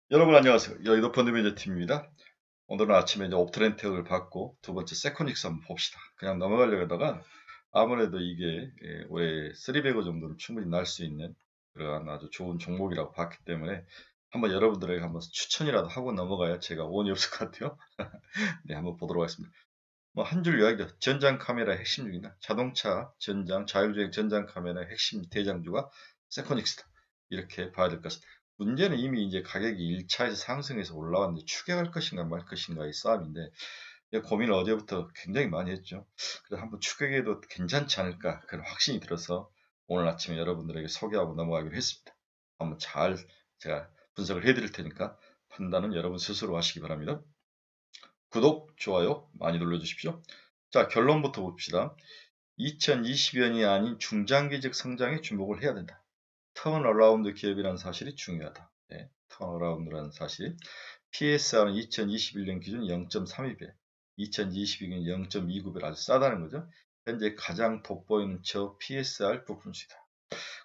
여러분 안녕하세요. 여의도 펀드매니저 팀입니다. 오늘은 아침에 이제 업트렌트를 받고 두 번째 세코닉스 한번 봅시다. 그냥 넘어가려고 하다가 아무래도 이게 올해 3배거 정도는 충분히 날 수 있는 그러한 아주 좋은 종목이라고 봤기 때문에 한번 여러분들에게 한번 추천이라도 하고 넘어가야 제가 오온이 없을 것 같아요. 네, 한번 보도록 하겠습니다. 뭐 한 줄 요약이죠. 전장 카메라의 핵심 중이다. 자동차 전장, 자율주행 전장 카메라의 핵심 대장주가 세코닉스다. 이렇게 봐야 될 것 같습니다. 문제는 이미 이제 가격이 1차에서 상승해서 올라왔는데 추격할 것인가 말 것인가의 싸움인데 고민을 어제부터 굉장히 많이 했죠. 그래서 한번 추격해도 괜찮지 않을까 그런 확신이 들어서 오늘 아침에 여러분들에게 소개하고 넘어가기로 했습니다. 한번 잘 제가 분석을 해드릴 테니까 판단은 여러분 스스로 하시기 바랍니다. 구독, 좋아요 많이 눌러주십시오. 자, 결론부터 봅시다. 2020년이 아닌 중장기적 성장에 주목을 해야 된다. 턴어라운드 기업이라는 사실이 중요하다. 네, 턴어라운드라는 사실. PSR은 2021년 기준 0.32배, 2022년 0.29배 아주 싸다는 거죠. 현재 가장 돋보이는 저 PSR 부품수이다.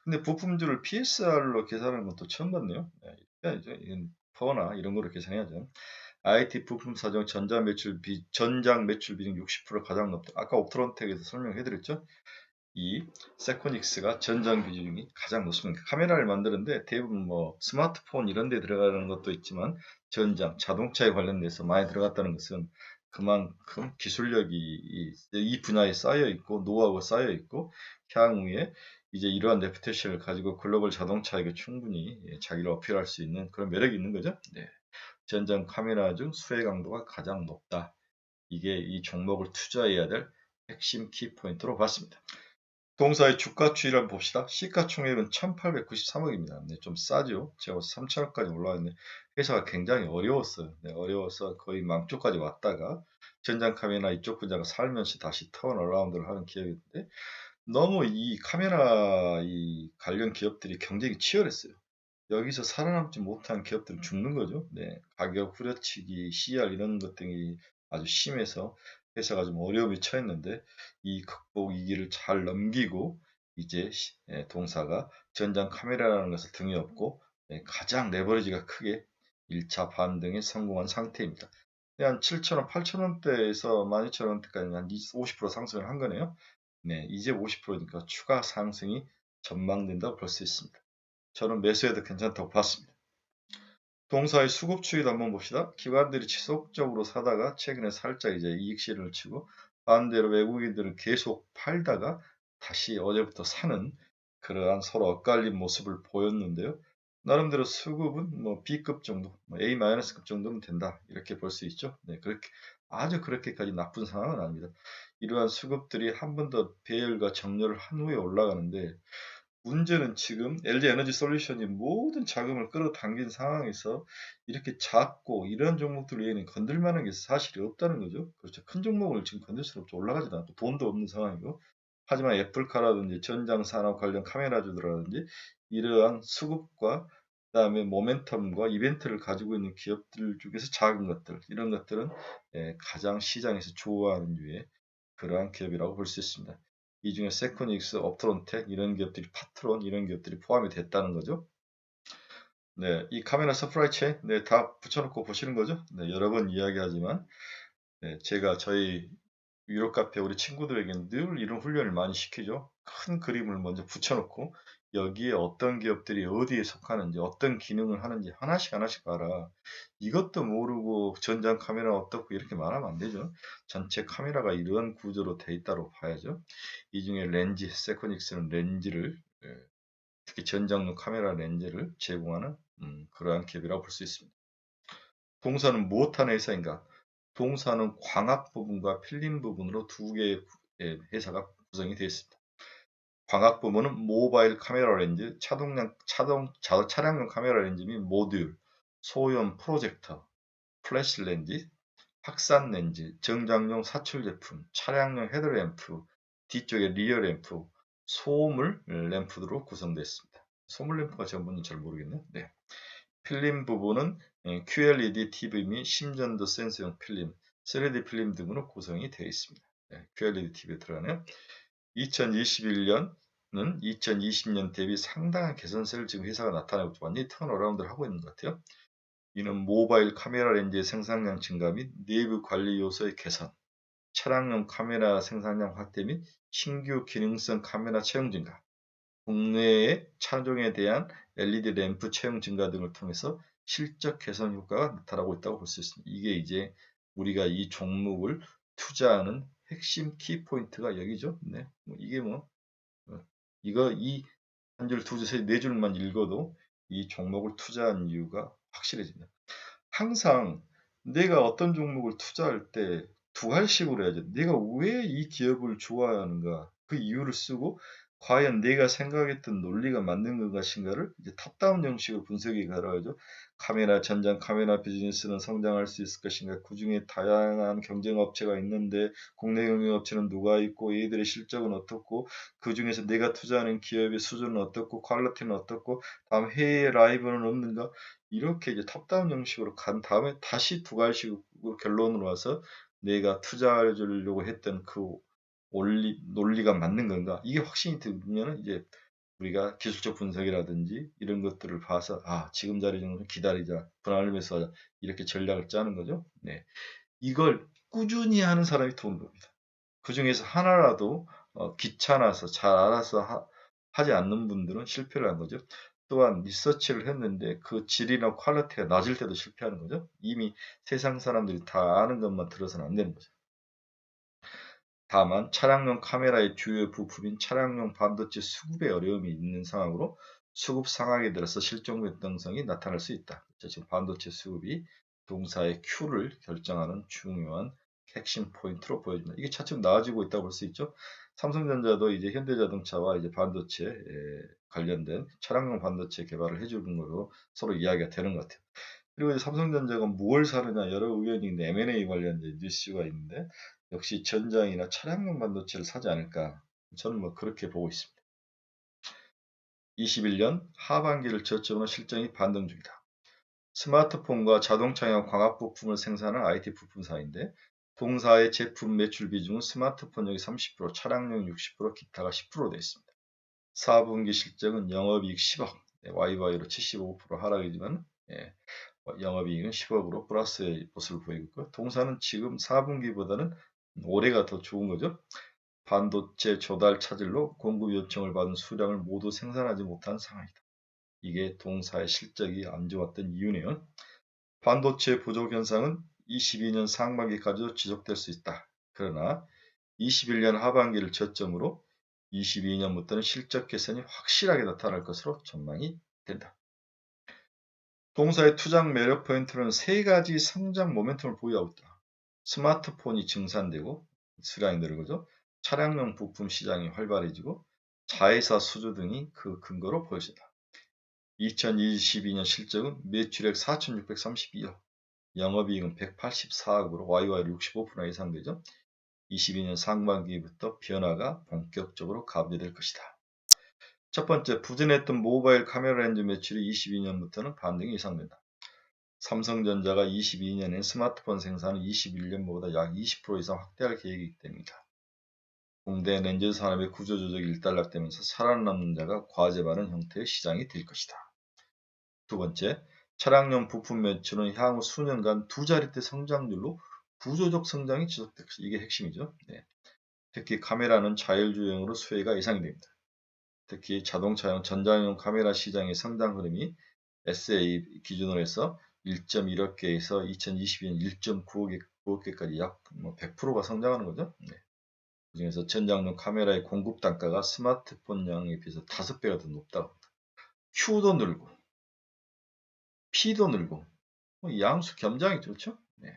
근데 부품주를 PSR로 계산하는 것도 처음 봤네요. 네, 이건 퍼나 이런 거로 계산해야죠. IT 부품 사정 전장 매출 비중 60% 가장 높다. 아까 옵트론텍에서 설명해 드렸죠. 이 세코닉스가 전장 비중이 가장 높습니다. 카메라를 만드는데 대부분 뭐 스마트폰 이런 데 들어가는 것도 있지만 전장, 자동차에 관련돼서 많이 들어갔다는 것은 그만큼 기술력이 이 분야에 쌓여 있고 노하우가 쌓여 있고 향후에 이제 이러한 레퓨테이션을 가지고 글로벌 자동차에게 충분히 자기를 어필할 수 있는 그런 매력이 있는 거죠. 네. 전장 카메라 중 수혜 강도가 가장 높다. 이게 이 종목을 투자해야 될 핵심 키포인트로 봤습니다. 동사의 주가 추이를 봅시다. 시가총액은 1893억입니다. 네, 좀 싸죠. 제가 3천억까지 올라왔는데 회사가 굉장히 어려웠어요. 네, 어려워서 거의 망조까지 왔다가 전장 카메라 이쪽 분야가 살면서 다시 턴어라운드를 하는 기업인데 너무 이 카메라 이 관련 기업들이 경쟁이 치열했어요. 여기서 살아남지 못한 기업들은 죽는 거죠. 네, 가격 후려치기, CR 이런 것 등이 아주 심해서 회사가 좀 어려움에 처했는데 이 극복 위기를 잘 넘기고 이제 동사가 전장 카메라라는 것을 등에 업고 가장 레버리지가 크게 1차 반등에 성공한 상태입니다. 한 7,000원, 8,000원대에서 12,000원대까지 한 50% 상승을 한 거네요. 네, 이제 50%니까 추가 상승이 전망된다고 볼 수 있습니다. 저는 매수해도 괜찮다고 봤습니다. 동사의 수급 추이도 한번 봅시다. 기관들이 지속적으로 사다가 최근에 살짝 이제 이익 실현을 치고 반대로 외국인들은 계속 팔다가 다시 어제부터 사는 그러한 서로 엇갈린 모습을 보였는데요. 나름대로 수급은 뭐 B급 정도, A-급 정도는 된다. 이렇게 볼 수 있죠. 네, 그렇게 아주 그렇게까지 나쁜 상황은 아닙니다. 이러한 수급들이 한 번 더 배열과 정렬을 한 후에 올라가는데 문제는 지금 LG 에너지 솔루션이 모든 자금을 끌어당긴 상황에서 이렇게 작고 이런 종목들 외에는 건들 만한 게 사실이 없다는 거죠. 그렇죠. 큰 종목을 지금 건들 수는 없죠. 올라가지도 않고 돈도 없는 상황이고. 하지만 애플카라든지 전장 산업 관련 카메라주들라든지 이러한 수급과 그다음에 모멘텀과 이벤트를 가지고 있는 기업들 중에서 작은 것들 이런 것들은 가장 시장에서 좋아하는 류의 그러한 기업이라고 볼 수 있습니다. 이 중에 세코닉스, 업트론텍 이런 기업들이 파트론 이런 기업들이 포함이 됐다는 거죠. 네, 이 카메라 서프라이 체인 네, 다 붙여놓고 보시는 거죠. 네, 여러 번 이야기하지만 네, 제가 저희 유료 카페 우리 친구들에게는 늘 이런 훈련을 많이 시키죠. 큰 그림을 먼저 붙여놓고 여기에 어떤 기업들이 어디에 속하는지 어떤 기능을 하는지 하나씩 하나씩 봐라. 이것도 모르고 전장 카메라 어떻고 이렇게 말하면 안 되죠. 전체 카메라가 이러한 구조로 돼 있다고 봐야죠. 이 중에 렌즈, 세코닉스는 렌즈를 특히 전장용 카메라 렌즈를 제공하는 그러한 기업이라고 볼 수 있습니다. 동사는 무엇하는 회사인가? 동사는 광학 부분과 필름 부분으로 두 개의 회사가 구성이 되어 있습니다. 광학 부분은 모바일 카메라 렌즈, 차량용 카메라 렌즈 및 모듈, 소형 프로젝터, 플래시 렌즈, 확산 렌즈, 정장용 사출 제품, 차량용 헤드램프, 뒤쪽에 리어 램프, 소물 램프로 구성되어 있습니다. 소물 램프가 전부는 잘 모르겠네요. 네. 필름 부분은 QLED TV 및 심전도 센서용 필름, 3D 필름 등으로 구성이 되어 있습니다. 네, QLED TV에 들어가네요. 2021년은 2020년 대비 상당한 개선세를 지금 회사가 나타내고 완전히 턴어라운드를 하고 있는 것 같아요. 이는 모바일 카메라 렌즈의 생산량 증가 및 내부 관리 요소의 개선, 차량용 카메라 생산량 확대 및 신규 기능성 카메라 채용 증가, 국내의 차종에 대한 LED 램프 채용 증가 등을 통해서 실적 개선 효과가 나타나고 있다고 볼 수 있습니다. 이게 이제 우리가 이 종목을 투자하는 핵심 키포인트가 여기죠. 네. 이게 이거 이 한 줄, 두 줄, 세, 네 줄만 읽어도 이 종목을 투자한 이유가 확실해집니다. 항상 내가 어떤 종목을 투자할 때 두알식으로 해야죠. 내가 왜 이 기업을 좋아하는가 그 이유를 쓰고 과연 내가 생각했던 논리가 맞는 것인가를 이제 탑다운 형식으로 분석해 가야죠. 카메라 전장 카메라 비즈니스는 성장할 수 있을 것인가? 그중에 다양한 경쟁 업체가 있는데 국내 경쟁 업체는 누가 있고 얘들의 실적은 어떻고 그중에서 내가 투자하는 기업의 수준은 어떻고 퀄리티는 어떻고 다음 해외 라이벌은 없는가? 이렇게 이제 탑다운 형식으로 간 다음에 다시 두 가지식으로 결론으로 와서 내가 투자해 주려고 했던 그 논리가 맞는 건가? 이게 확신이 들면은 이제 우리가 기술적 분석이라든지 이런 것들을 봐서 지금 자리 정도는 기다리자, 분할 매수하자 이렇게 전략을 짜는 거죠. 네. 이걸 꾸준히 하는 사람이 도움이 됩니다. 그 중에서 하나라도 귀찮아서 잘 알아서 하지 않는 분들은 실패를 한 거죠. 또한 리서치를 했는데 그 질이나 퀄리티가 낮을 때도 실패하는 거죠. 이미 세상 사람들이 다 아는 것만 들어서는 안 되는 거죠. 다만 차량용 카메라의 주요 부품인 차량용 반도체 수급에 어려움이 있는 상황으로 수급 상황에 들어서 실종 변동성이 나타날 수 있다. 지금 반도체 수급이 동사의 Q를 결정하는 중요한 핵심 포인트로 보여집니다. 이게 차츰 나아지고 있다고 볼 수 있죠. 삼성전자도 이제 현대자동차와 이제 반도체 관련된 차량용 반도체 개발을 해주는 걸로 서로 이야기가 되는 것 같아요. 그리고 이제 삼성전자가 뭘 사느냐 여러 의견이 있는데 M&A 관련된 뉴스가 있는데 역시 전장이나 차량용 반도체를 사지 않을까 저는 그렇게 보고 있습니다. 21년 하반기를 저점으로 실적이 반등 중이다. 스마트폰과 자동차용 광학 부품을 생산하는 IT 부품사인데 동사의 제품 매출 비중은 스마트폰용이 30%, 차량용 60%, 기타가 10% 되어 있습니다. 4분기 실적은 영업이익 10억, YY로 75% 하락이지만 영업이익은 10억으로 플러스의 모습을 보이고 있고 동사는 지금 4분기보다는 올해가 더 좋은 거죠. 반도체 조달 차질로 공급 요청을 받은 수량을 모두 생산하지 못한 상황이다. 이게 동사의 실적이 안 좋았던 이유네요. 반도체 부족 현상은 22년 상반기까지도 지속될 수 있다. 그러나 21년 하반기를 저점으로 22년부터는 실적 개선이 확실하게 나타날 것으로 전망이 된다. 동사의 투자 매력 포인트는 세 가지 성장 모멘텀을 보유하고 있다. 스마트폰이 증산되고 수량이 늘어나죠. 차량용 부품 시장이 활발해지고 자회사 수주 등이 그 근거로 보여진다. 2022년 실적은 매출액 4,632억, 영업이익은 184억으로 YY로 65% 이상 되죠. 22년 상반기부터 변화가 본격적으로 가미될 것이다. 첫 번째, 부진했던 모바일 카메라 렌즈 매출이 22년부터는 반등이 예상된다. 삼성전자가 22년에 스마트폰 생산을 21년보다 약 20% 이상 확대할 계획이기 때문이다. 공대 렌즈 산업의 구조조정이 일단락되면서 살아남는 자가 과제받는 형태의 시장이 될 것이다. 두 번째, 차량용 부품 매출은 향후 수년간 두 자릿대 성장률로 구조적 성장이 지속될 것이다. 이게 핵심이죠. 네. 특히 카메라는 자율주행으로 수혜가 예상이 됩니다. 특히 자동차용 전자용 카메라 시장의 성장 흐름이 SA 기준으로 해서 1.1억 개에서 2022년 1.9억 개까지 약 100%가 성장하는 거죠. 네. 그중에서 전장용 카메라의 공급 단가가 스마트폰량에 비해서 5배가 더 높다고 합니다. Q도 늘고 P도 늘고 양수 겸장이 좋죠. 네.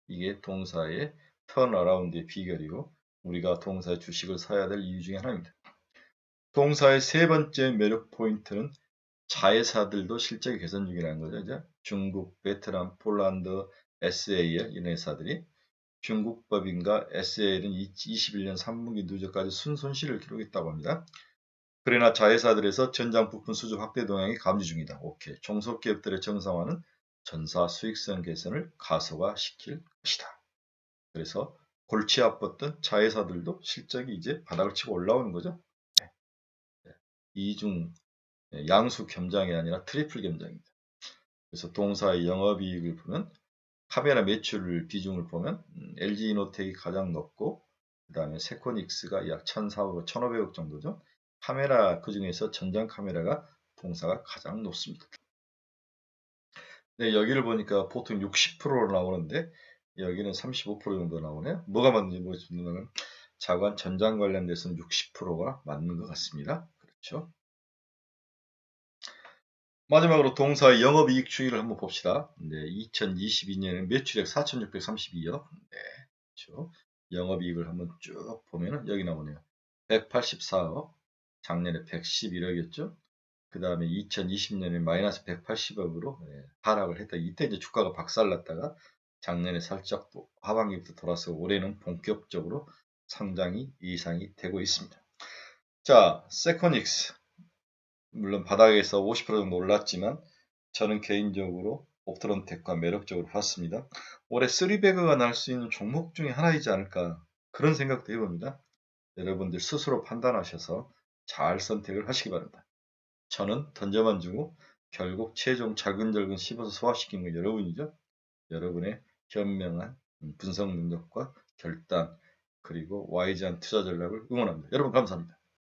이게 동사의 턴어라운드의 비결이고 우리가 동사의 주식을 사야 될 이유 중에 하나입니다. 동사의 세 번째 매력 포인트는 자회사들도 실적이 개선 중이라는 거죠. 이제 중국, 베트남, 폴란드, SAL 이런 회사들이 중국법인과 SAL은 21년 3분기 누적까지 순손실을 기록했다고 합니다. 그러나 자회사들에서 전장 부품 수주 확대 동향이 감지 중이다. 오케이. 종속기업들의 정상화는 전사 수익성 개선을 가속화시킬 것이다. 그래서 골치 아팠던 자회사들도 실적이 이제 바닥을 치고 올라오는 거죠. 네. 이중 양수 겸장이 아니라 트리플 겸장입니다. 그래서 동사의 영업이익을 보면 카메라 매출 비중을 보면 LG이노텍이 가장 높고 그 다음에 세코닉스가 약 1,400억, 1,500억 정도죠. 카메라 그 중에서 전장 카메라가 동사가 가장 높습니다. 네, 여기를 보니까 보통 60%로 나오는데 여기는 35% 정도 나오네요. 뭐가 맞는지 모르겠지만 자관 전장 관련돼서는 60%가 맞는 것 같습니다. 그렇죠. 마지막으로 동사의 영업이익 추이를 한번 봅시다. 네, 2022년에 매출액 4,632억. 네, 그렇죠. 영업이익을 한번 쭉 보면은 여기 나오네요. 184억, 작년에 111억이었죠. 그 다음에 2020년에 마이너스 180억으로 하락을 했다. 이때 이제 주가가 박살났다가 작년에 살짝 또 하반기부터 돌아서 올해는 본격적으로 상장이 이상이 되고 있습니다. 자, 세코닉스. 물론 바닥에서 50% 정도 올랐지만 저는 개인적으로 옵트론텍과 매력적으로 봤습니다. 올해 3배그가 날 수 있는 종목 중에 하나이지 않을까 그런 생각도 해봅니다. 여러분들 스스로 판단하셔서 잘 선택을 하시기 바랍니다. 저는 던져만 주고 결국 최종 잘근잘근 씹어서 소화시킨 건 여러분이죠. 여러분의 현명한 분석 능력과 결단 그리고 와이즈한 투자 전략을 응원합니다. 여러분 감사합니다.